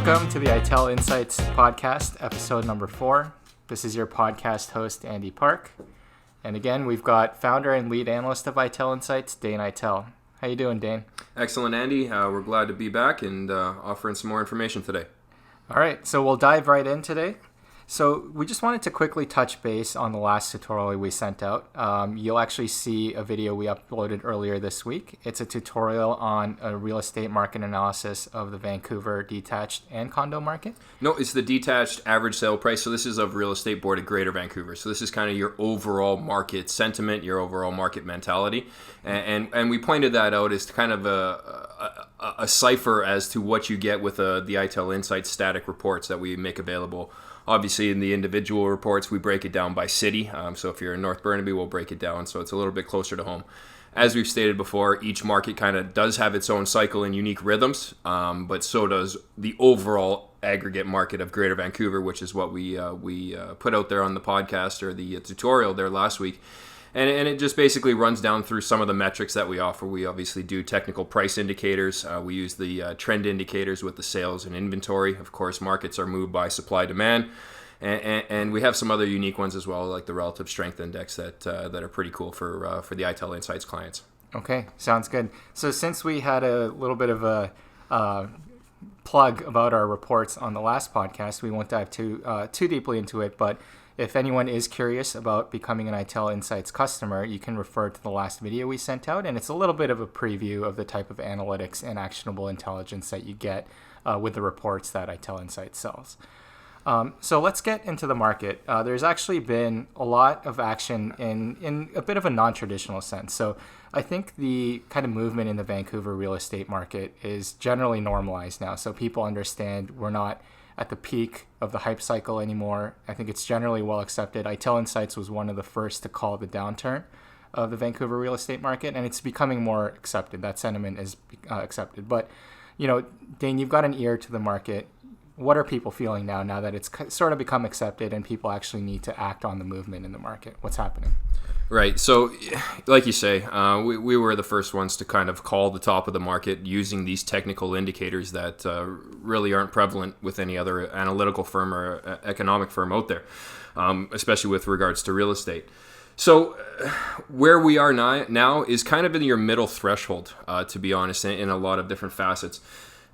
Welcome to the Eitel Insights podcast, episode number 4. This is your podcast host, Andy Park. And again, we've got founder and lead analyst of Eitel Insights, Dane Eitel. How you doing, Dane? Excellent, Andy. We're glad to be back and offering some more information today. All right, so we'll dive right in today. So we just wanted to quickly touch base on the last tutorial we sent out. You'll actually see a video we uploaded earlier this week. It's a tutorial on a real estate market analysis of the Vancouver detached and condo market. No, it's the detached average sale price. So this is of Real Estate Board of Greater Vancouver. So this is kind of your overall market sentiment, your overall market mentality. And we pointed that out as kind of a cipher as to what you get with the Eitel Insights static reports that we make available. Obviously, in the individual reports, we break it down by city. So if you're in North Burnaby, we'll break it down so it's a little bit closer to home. As we've stated before, each market kind of does have its own cycle and unique rhythms, but so does the overall aggregate market of Greater Vancouver, which is what we put out there on the podcast or the tutorial there last week. And it just basically runs down through some of the metrics that we offer. We obviously do technical price indicators. We use the trend indicators with the sales and inventory. Of course, markets are moved by supply demand. And we have some other unique ones as well, like the relative strength index that are pretty cool for the Eitel Insights clients. Okay, sounds good. So since we had a little bit of a plug about our reports on the last podcast, we won't dive too deeply into it, but if anyone is curious about becoming an Eitel Insights customer, you can refer to the last video we sent out, and it's a little bit of a preview of the type of analytics and actionable intelligence that you get with the reports that Eitel Insights sells. So let's get into the market. There's actually been a lot of action in a bit of a non-traditional sense. So I think the kind of movement in the Vancouver real estate market is generally normalized now. So people understand we're not at the peak of the hype cycle anymore. I think it's generally well accepted. Eitel Insights was one of the first to call the downturn of the Vancouver real estate market, and it's becoming more accepted. That sentiment is accepted. But, you know, Dane, you've got an ear to the market. What are people feeling now that it's sort of become accepted and people actually need to act on the movement in the market? What's happening? Right. So, like you say, we were the first ones to kind of call the top of the market using these technical indicators that really aren't prevalent with any other analytical firm or economic firm out there, especially with regards to real estate. So where we are now is kind of in your middle threshold, to be honest, in a lot of different facets.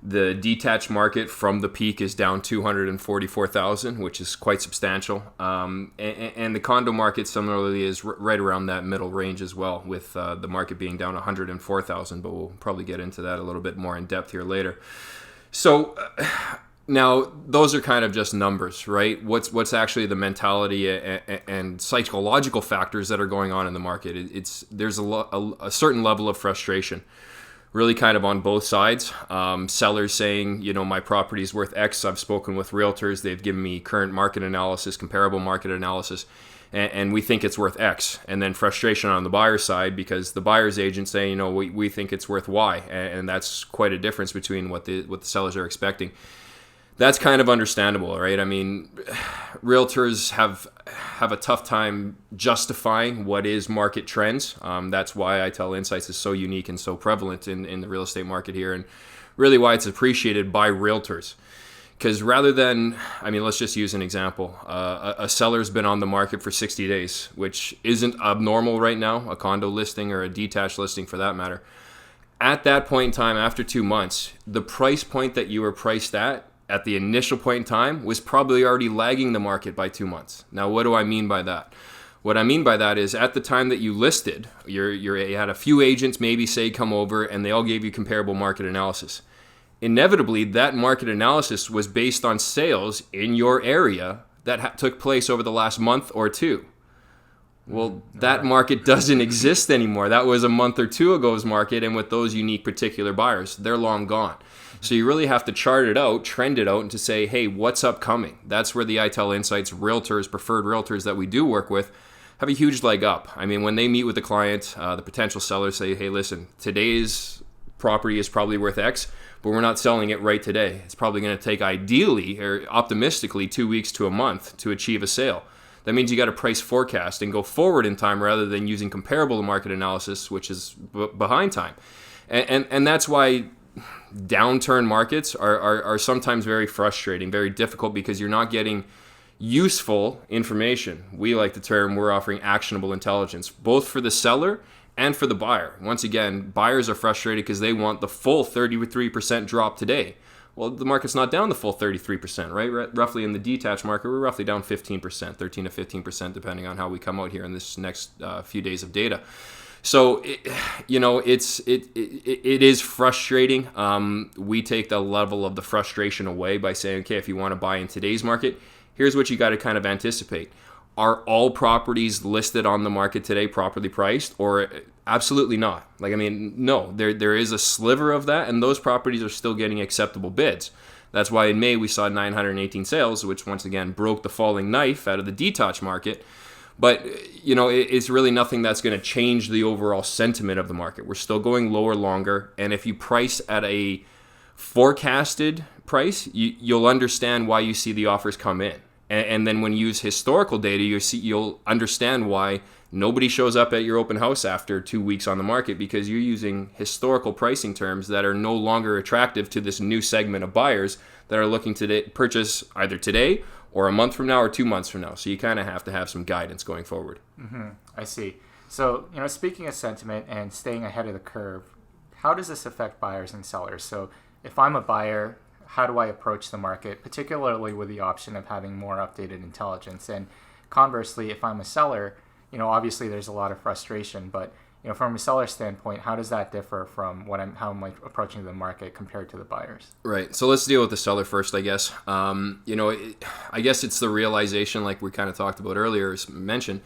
The detached market from the peak is down 244,000, which is quite substantial. And the condo market similarly is right around that middle range as well, with the market being down 104,000, but we'll probably get into that a little bit more in depth here later. So now those are kind of just numbers, right? What's actually the mentality and psychological factors that are going on in the market? There's a certain level of frustration. Really kind of on both sides. Sellers saying, you know, my property is worth X. I've spoken with realtors. They've given me current market analysis, comparable market analysis, and we think it's worth X. And then frustration on the buyer's side because the buyer's agent saying, you know, we think it's worth Y. And that's quite a difference between what the sellers are expecting. That's kind of understandable, right? I mean, realtors have a tough time justifying what is market trends. That's why Eitel Insights is so unique and so prevalent in the real estate market here, and really why it's appreciated by realtors. Because rather than, I mean, let's just use an example. A seller's been on the market for 60 days, which isn't abnormal right now, a condo listing or a detached listing for that matter. At that point in time, after 2 months, the price point that you were priced at the initial point in time was probably already lagging the market by 2 months. Now, what do I mean by that? What I mean by that is at the time that you listed, you had a few agents maybe say come over and they all gave you comparable market analysis. Inevitably, that market analysis was based on sales in your area that took place over the last month or two. Well, that market doesn't exist anymore. That was a month or two ago's market, and with those unique particular buyers, they're long gone. So you really have to chart it out, trend it out, and to say, hey, what's upcoming? That's where the Eitel Insights realtors, preferred realtors that we do work with, have a huge leg up. I mean, when they meet with the client, the potential sellers say, hey, listen, today's property is probably worth X, but we're not selling it right today. It's probably going to take ideally or optimistically 2 weeks to a month to achieve a sale. That means you got to price forecast and go forward in time rather than using comparable market analysis, which is behind time. And that's why downturn markets are sometimes very frustrating, very difficult, because you're not getting useful information. We like the term, we're offering actionable intelligence, both for the seller and for the buyer. Once again, buyers are frustrated because they want the full 33% drop today. Well, the market's not down the full 33%, right? Roughly in the detached market, we're roughly down 15%, 13 to 15%, depending on how we come out here in this next few days of data. So, it is frustrating. We take the level of the frustration away by saying, okay, if you want to buy in today's market, here's what you got to kind of anticipate. Are all properties listed on the market today properly priced? Or absolutely not. No, there is a sliver of that, and those properties are still getting acceptable bids. That's why in May we saw 918 sales, which once again broke the falling knife out of the detached market. But, it's really nothing that's going to change the overall sentiment of the market. We're still going lower longer, and if you price at a forecasted price, you'll understand why you see the offers come in. And then when you use historical data, you'll understand why nobody shows up at your open house after 2 weeks on the market, because you're using historical pricing terms that are no longer attractive to this new segment of buyers that are looking to purchase either today or a month from now or 2 months from now. So you kind of have to have some guidance going forward. Mm-hmm. I see. So, speaking of sentiment and staying ahead of the curve, how does this affect buyers and sellers? So if I'm a buyer, how do I approach the market, particularly with the option of having more updated intelligence? And conversely, if I'm a seller, obviously there's a lot of frustration, but from a seller standpoint, how does that differ from how am I approaching the market compared to the buyers? Right. So let's deal with the seller first, I guess. I guess it's the realization, like we kind of talked about earlier, mentioned,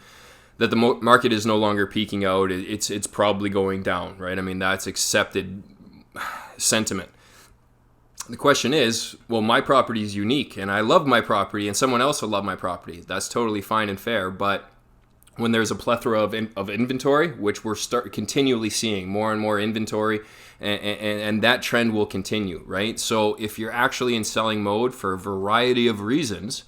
that the market is no longer peaking out. It's probably going down, right? That's accepted sentiment. The question is, well, my property is unique, and I love my property, and someone else will love my property. That's totally fine and fair, but when there's a plethora of inventory, which we're continually seeing more and more inventory, and that trend will continue, right? So if you're actually in selling mode for a variety of reasons,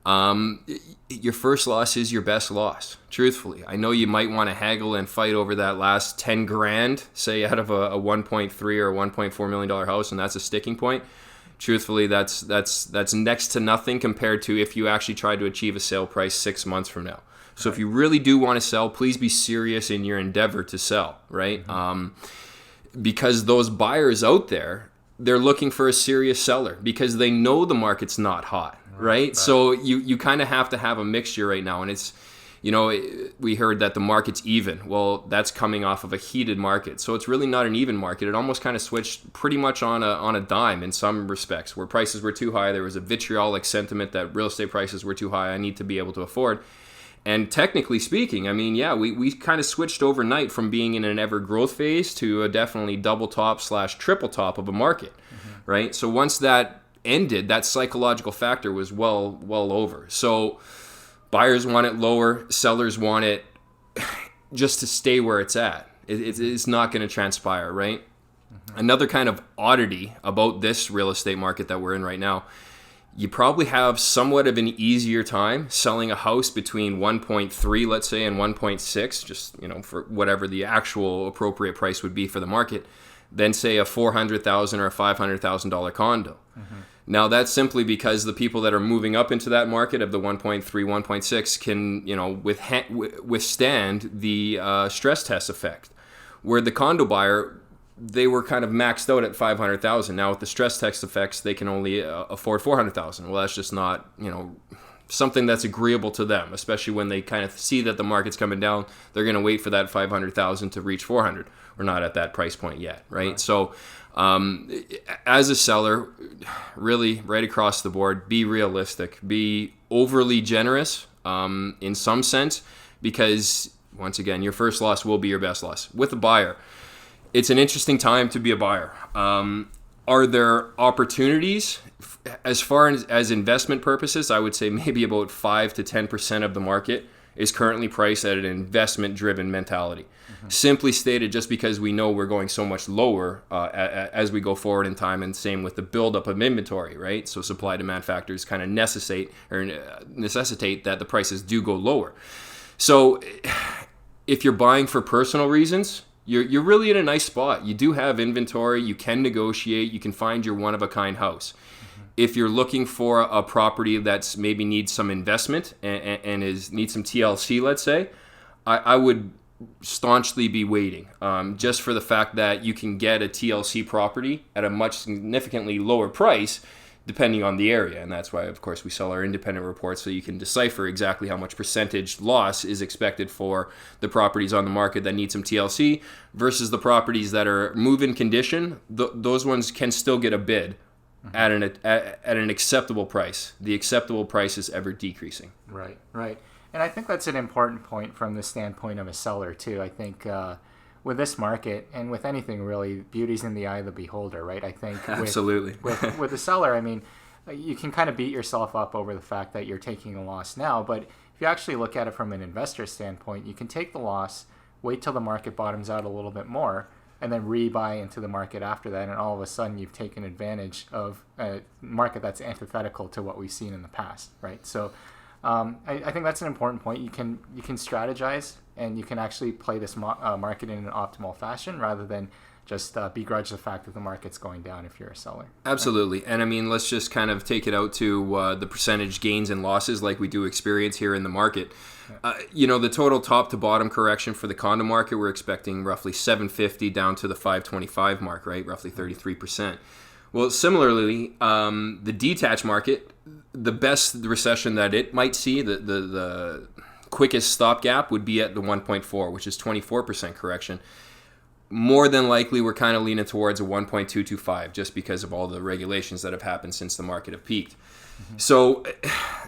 your first loss is your best loss, truthfully. I know you might want to haggle and fight over that last 10 grand, say out of a 1.3 or $1.4 million house, and that's a sticking point. Truthfully, that's next to nothing compared to if you actually tried to achieve a sale price 6 months from now. So if you really do want to sell, please be serious in your endeavor to sell, right? Mm-hmm. Because those buyers out there, they're looking for a serious seller because they know the market's not hot, right? So you kind of have to have a mixture right now. And it's, we heard that the market's even. Well, that's coming off of a heated market. So it's really not an even market. It almost kind of switched pretty much on a dime in some respects. Where prices were too high, there was a vitriolic sentiment that real estate prices were too high, I need to be able to afford. And technically speaking, we kind of switched overnight from being in an ever growth phase to a definitely double top / triple top of a market, mm-hmm. right? So once that ended, that psychological factor was well over. So buyers want it lower, sellers want it just to stay where it's at. It's not going to transpire, right? Mm-hmm. Another kind of oddity about this real estate market that we're in right now, you probably have somewhat of an easier time selling a house between 1.3, let's say, and 1.6, just, for whatever the actual appropriate price would be for the market, than, say, a $400,000 or a $500,000 condo. Mm-hmm. Now, that's simply because the people that are moving up into that market of the 1.3, 1.6 can, withstand the stress test effect, where the condo buyer, they were kind of maxed out at $500,000. Now with the stress test effects, they can only afford $400,000. Well, that's just not, something that's agreeable to them, especially when they kind of see that the market's coming down. They're going to wait for that $500,000 to reach $400,000. We're not at that price point yet, right? So as a seller, really right across the board, be realistic, be overly generous in some sense, because once again, your first loss will be your best loss. With a buyer, it's an interesting time to be a buyer. Are there opportunities? As far as investment purposes, I would say maybe about 5 to 10% of the market is currently priced at an investment-driven mentality. Mm-hmm. Simply stated, just because we know we're going so much lower as we go forward in time, and same with the buildup of inventory, right? So supply-demand factors kind of necessitate that the prices do go lower. So if you're buying for personal reasons, you're really in a nice spot. You do have inventory. You can negotiate. You can find your one-of-a-kind house. If you're looking for a property that's maybe needs some investment and needs some TLC, let's say, I would staunchly be waiting, just for the fact that you can get a TLC property at a much significantly lower price depending on the area. And that's why, of course, we sell our independent reports so you can decipher exactly how much percentage loss is expected for the properties on the market that need some TLC versus the properties that are move-in condition. Those ones can still get a bid at an acceptable price. The acceptable price is ever decreasing. Right. And I think that's an important point from the standpoint of a seller too. I think with this market and with anything really, beauty's in the eye of the beholder, right? I think absolutely. with the seller, I mean, you can kind of beat yourself up over the fact that you're taking a loss now, but if you actually look at it from an investor standpoint, you can take the loss, wait till the market bottoms out a little bit more, and then rebuy into the market after that, and all of a sudden you've taken advantage of a market that's antithetical to what we've seen in the past, right? So I think that's an important point. You can strategize, and you can actually play this market in an optimal fashion rather than just begrudge the fact that the market's going down if you're a seller. Absolutely. And I mean, let's just kind of take it out to the percentage gains and losses like we do experience here in the market. The total top to bottom correction for the condo market, we're expecting roughly 750 down to the 525 mark, right? Roughly 33%. Well, similarly, the detached market, the best recession that it might see, the quickest stopgap would be at the 1.4, which is 24% correction. More than likely, we're kind of leaning towards a 1.225 just because of all the regulations that have happened since the market have peaked. So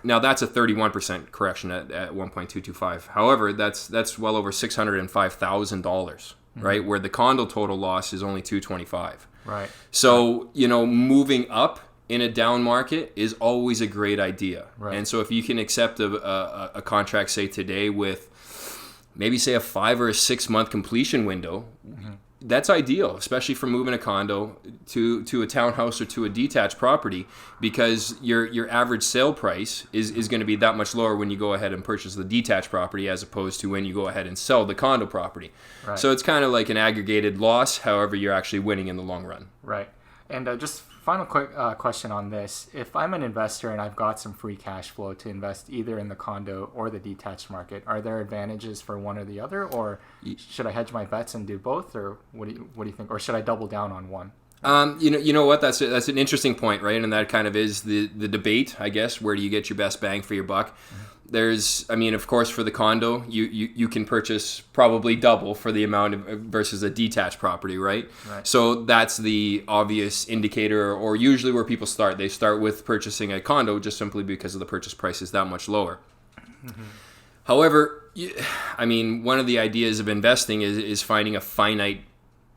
now that's a 31% correction at 1.225. However, that's well over $605,000, right? Where the condo total loss is only $225. Right. So, moving up in a down market is always a great idea. Right. And so if you can accept a contract, say today, with maybe say a 5 or a 6 month completion window, that's ideal, especially for moving a condo to a townhouse or to a detached property, because your average sale price is going to be that much lower when you go ahead and purchase the detached property as opposed to when you go ahead and sell the condo property. Right. So it's kind of like an aggregated loss. However, you're actually winning in the long run. Right. And just final quick question on this. If I'm an investor and I've got some free cash flow to invest either in the condo or the detached market, are there advantages for one or the other, or should I hedge my bets and do both, or what do you think, or should I double down on one? You know what? That's an interesting point, right? And that kind of is the debate, I guess. Where do you get your best bang for your buck? There's, of course, for the condo, you can purchase probably double for the amount versus a detached property, right? So that's the obvious indicator, or usually where people start. They start with purchasing a condo just simply because of the purchase price is that much lower. However, one of the ideas of investing is finding a finite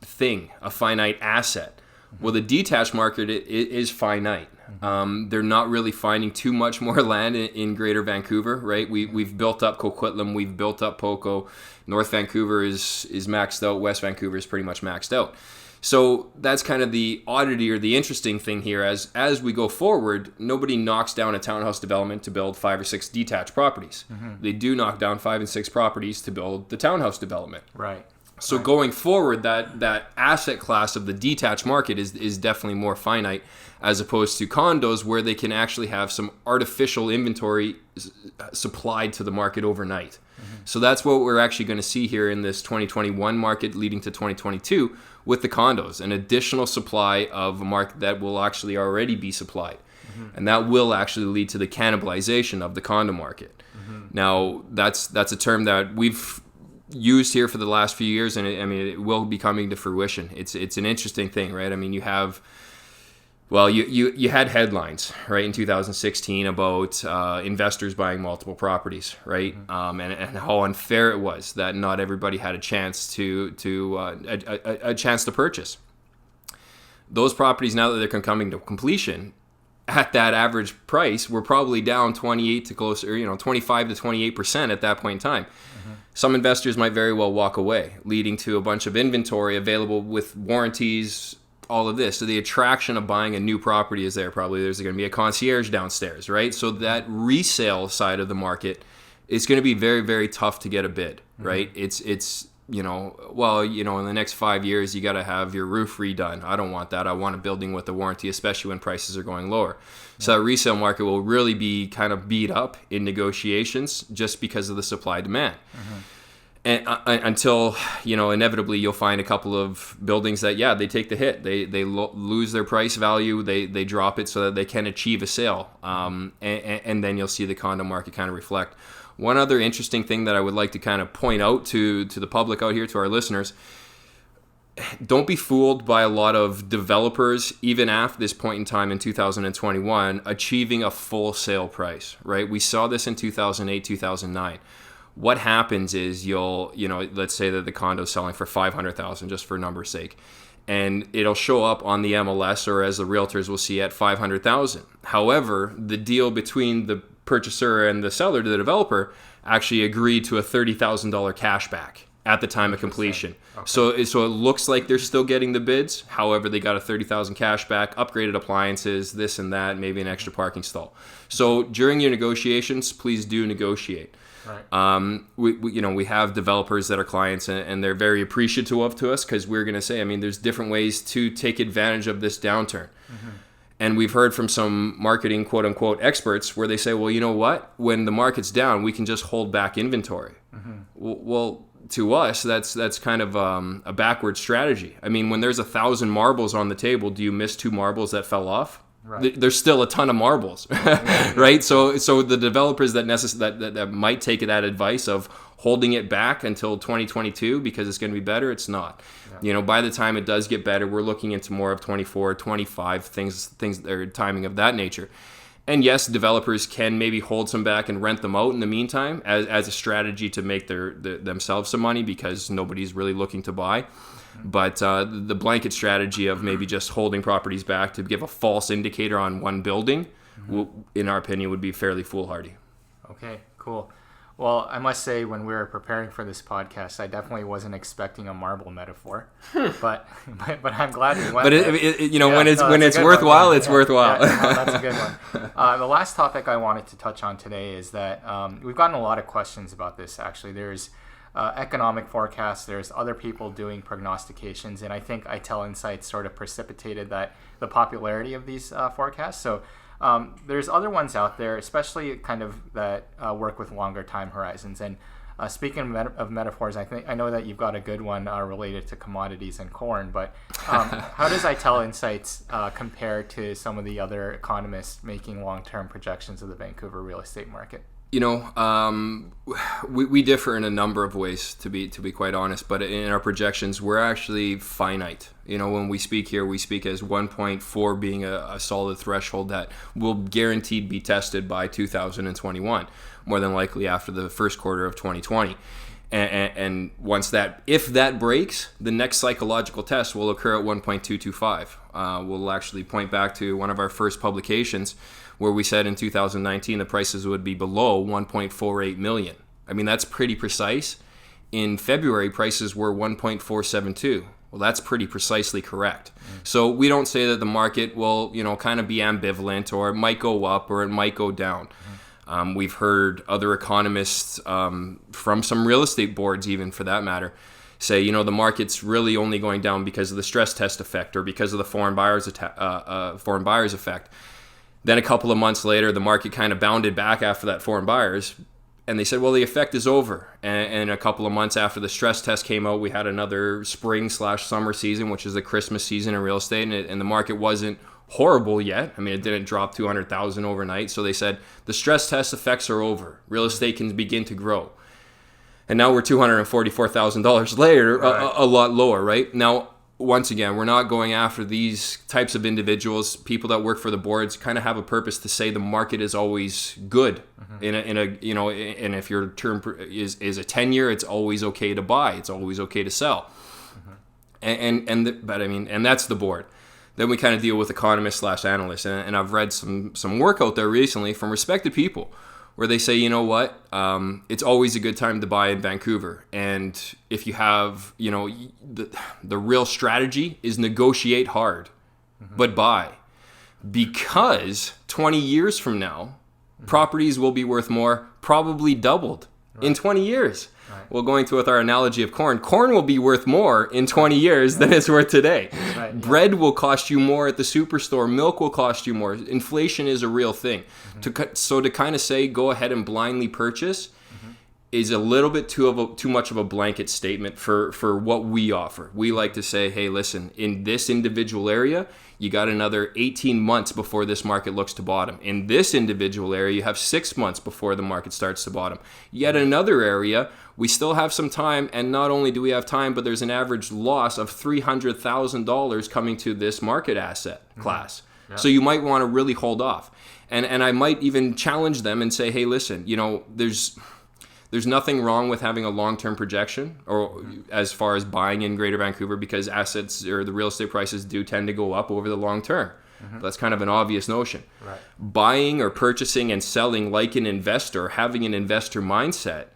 thing, a finite asset. Well, the detached market is finite. They're not really finding too much more land in Greater Vancouver, right? We've built up Coquitlam, we've built up Poco. North Vancouver is maxed out. West Vancouver is pretty much maxed out. So that's kind of the oddity or the interesting thing here. As we go forward, nobody knocks down a townhouse development to build 5 or 6 detached properties. They do knock down 5 and 6 properties to build the townhouse development. Right. So going forward, that asset class of the detached market is definitely more finite, as opposed to condos where they can actually have some artificial inventory supplied to the market overnight. So that's what we're actually going to see here in this 2021 market leading to 2022 with the condos, an additional supply of a market that will actually already be supplied. And that will actually lead to the cannibalization of the condo market. Now, that's a term that we've used here for the last few years, and it will be coming to fruition. It's an interesting thing, right? You have, you had headlines, right, in 2016 about investors buying multiple properties, right? And how unfair it was that not everybody had a chance to purchase those properties. Now that they're coming to completion, at that average price, we're probably down 25 to 28% at that point in time. Some investors might very well walk away, leading to a bunch of inventory available with warranties, all of this. So the attraction of buying a new property is there. Probably there's going to be a concierge downstairs, right? So that resale side of the market is going to be very, very tough to get a bid, right? It's in the next 5 years, you got to have your roof redone. I don't want that. I want a building with a warranty, especially when prices are going lower. So that resale market will really be kind of beat up in negotiations just because of the supply demand. And until, inevitably you'll find a couple of buildings that, they take the hit. They lose their price value. They drop it so that they can achieve a sale. And then you'll see the condo market kind of reflect. One other interesting thing that I would like to kind of point out to the public out here, to our listeners, don't be fooled by a lot of developers, even after this point in time in 2021, achieving a full sale price, right? We saw this in 2008, 2009. What happens is let's say that the condo is selling for $500,000, just for number's sake, and it'll show up on the MLS, or as the realtors will see, at $500,000. However, the deal between the purchaser and the seller, to the developer, actually agreed to a $30,000 cash back at the time of completion. Okay. So it looks like they're still getting the bids. However, they got a $30,000 cash back, upgraded appliances, this and that, maybe an extra parking stall. So during your negotiations, please do negotiate. Right. We have developers that are clients, and they're very appreciative to us, because we're going to say, there's different ways to take advantage of this downturn. And we've heard from some marketing, quote unquote, experts where they say, well, you know what? When the market's down, we can just hold back inventory. Well, to us, that's kind of a backward strategy. When there's 1,000 marbles on the table, do you miss 2 marbles that fell off? Right. There's still a ton of marbles, right? So the developers that might take that advice of holding it back until 2022 because it's going to be better, it's not. Yeah. By the time it does get better, we're looking into more of 24, 25 things that are timing of that nature. And yes, developers can maybe hold some back and rent them out in the meantime as a strategy to make themselves some money, because nobody's really looking to buy. But the blanket strategy of maybe just holding properties back to give a false indicator on one building, in our opinion, would be fairly foolhardy. Okay, cool. Well, I must say, when we were preparing for this podcast, I definitely wasn't expecting a marble metaphor, but I'm glad we went. But when it's worthwhile, it's worthwhile. That's a good one. The last topic I wanted to touch on today is that we've gotten a lot of questions about this. Actually, there's economic forecasts. There's other people doing prognostications, and I think Eitel Insights sort of precipitated the popularity of these forecasts. So. There's other ones out there, especially kind of that work with longer time horizons. And speaking of metaphors, I know that you've got a good one related to commodities and corn. But how does Eitel Insights compare to some of the other economists making long-term projections of the Vancouver real estate market? We differ in a number of ways, to be quite honest, but in our projections, we're actually finite. When we speak here, we speak as 1.4 being a solid threshold that will guaranteed be tested by 2021, more than likely after the first quarter of 2020. And if that breaks, the next psychological test will occur at 1.225. We'll actually point back to one of our first publications, where we said in 2019 the prices would be below 1.48 million. That's pretty precise. In February, prices were 1.472. Well, that's pretty precisely correct. So we don't say that the market will, kind of be ambivalent, or it might go up or it might go down. We've heard other economists from some real estate boards, even for that matter, say, the market's really only going down because of the stress test effect, or because of the foreign buyers effect. Then a couple of months later, the market kind of bounded back after that foreign buyers, and they said, well, the effect is over. And a couple of months after the stress test came out, we had another spring/summer season, which is the Christmas season in real estate, and the market wasn't horrible yet. It didn't drop 200,000 overnight. So they said the stress test effects are over. Real estate can begin to grow. And now we're $244,000 later, right. a lot lower, right? Now, once again, we're not going after these types of individuals. People that work for the boards kind of have a purpose to say the market is always good. And if your term is a 10-year, it's always okay to buy. It's always okay to sell. And that's the board. Then we kind of deal with economists/analysts, and I've read some work out there recently from respected people, where they say, it's always a good time to buy in Vancouver. And if you have, the real strategy is negotiate hard, but buy. Because 20 years from now, properties will be worth more, probably doubled. in 20 years. Right. Well, going to with our analogy of corn will be worth more in 20 years than it's worth today. Right, Bread will cost you more at the superstore. Milk will cost you more. Inflation is a real thing. So to kind of say, go ahead and blindly purchase is a little bit too much of a blanket statement for what we offer. We like to say, hey, listen, in this individual area, you got another 18 months before this market looks to bottom. In this individual area, you have 6 months before the market starts to bottom. Yet another area, we still have some time, and not only do we have time, but there's an average loss of $300,000 coming to this market asset class. Yeah. So you might want to really hold off. And I might even challenge them and say, hey, listen, there's nothing wrong with having a long-term projection or as far as buying in Greater Vancouver, because assets or the real estate prices do tend to go up over the long term. That's kind of an obvious notion. Right. Buying or purchasing and selling like an investor, having an investor mindset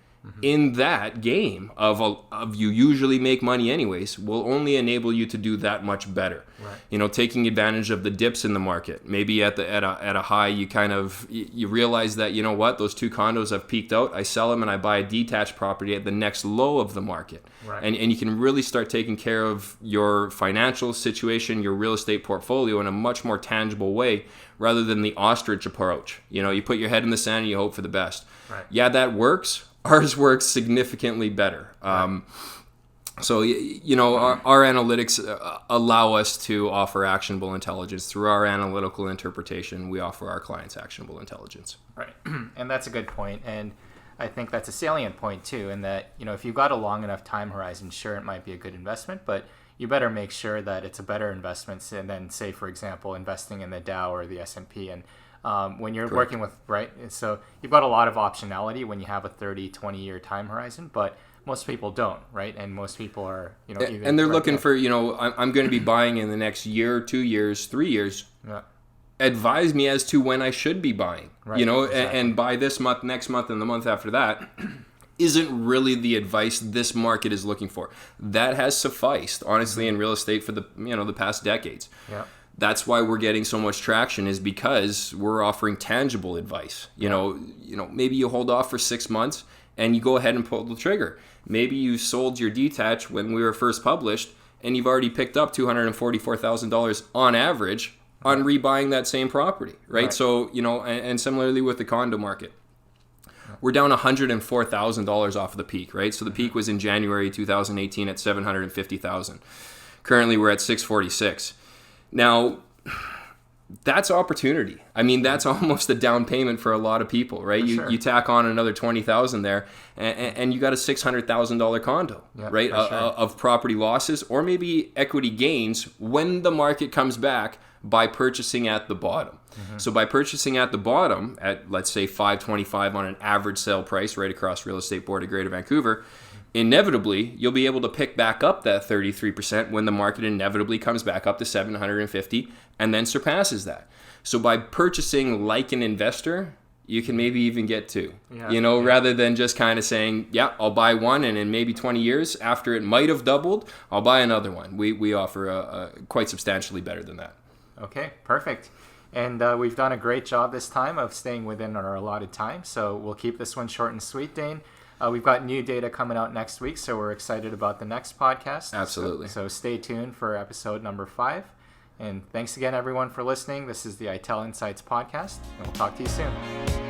in that game of you usually make money anyways, will only enable you to do that much better. Right. Taking advantage of the dips in the market. Maybe at a high, you realize that, you know what, those 2 condos have peaked out. I sell them and I buy a detached property at the next low of the market. Right. And you can really start taking care of your financial situation, your real estate portfolio in a much more tangible way rather than the ostrich approach. You put your head in the sand and you hope for the best. Right. Yeah, that works. Ours works significantly better. So, our analytics allow us to offer actionable intelligence. Through our analytical interpretation, we offer our clients actionable intelligence. Right. And that's a good point. And I think that's a salient point, too, in that, if you've got a long enough time horizon, sure, it might be a good investment, but you better make sure that it's a better investment than, say, for example, investing in the Dow or the S&P. And when you're Correct. working with, right, so you've got a lot of optionality when you have a 30, 20-year time horizon, but most people don't, right? And most people are, either, and they're looking for, I'm going to be buying in the next year, 2 years, 3 years. Yeah. Advise me as to when I should be buying, Right, exactly. and buy this month, next month, and the month after that isn't really the advice this market is looking for. That has sufficed, honestly, in real estate for the past decades. Yeah. That's why we're getting so much traction, is because we're offering tangible advice. Maybe you hold off for 6 months and you go ahead and pull the trigger. Maybe you sold your detached when we were first published and you've already picked up $244,000 on average on rebuying that same property, right? So, and similarly with the condo market. We're down $104,000 off of the peak, right? So the peak was in January 2018 at $750,000. Currently, we're at $646,000. Now, that's opportunity. I mean, that's almost a down payment for a lot of people, right? You tack on another $20,000 there, and you got a $600,000 condo, right? Of property losses or maybe equity gains when the market comes back by purchasing at the bottom. So by purchasing at the bottom at, let's say, $525 on an average sale price right across Real Estate Board of Greater Vancouver, inevitably, you'll be able to pick back up that 33% when the market inevitably comes back up to $750 and then surpasses that. So by purchasing like an investor, you can maybe even get 2, rather than just kind of saying, yeah, I'll buy one and in maybe 20 years after it might have doubled, I'll buy another one. We offer a quite substantially better than that. Okay, perfect. And we've done a great job this time of staying within our allotted time. So we'll keep this one short and sweet, Dane. We've got new data coming out next week, so we're excited about the next podcast. Absolutely. So stay tuned for episode number 5. And thanks again, everyone, for listening. This is the Eitel Insights podcast, and we'll talk to you soon.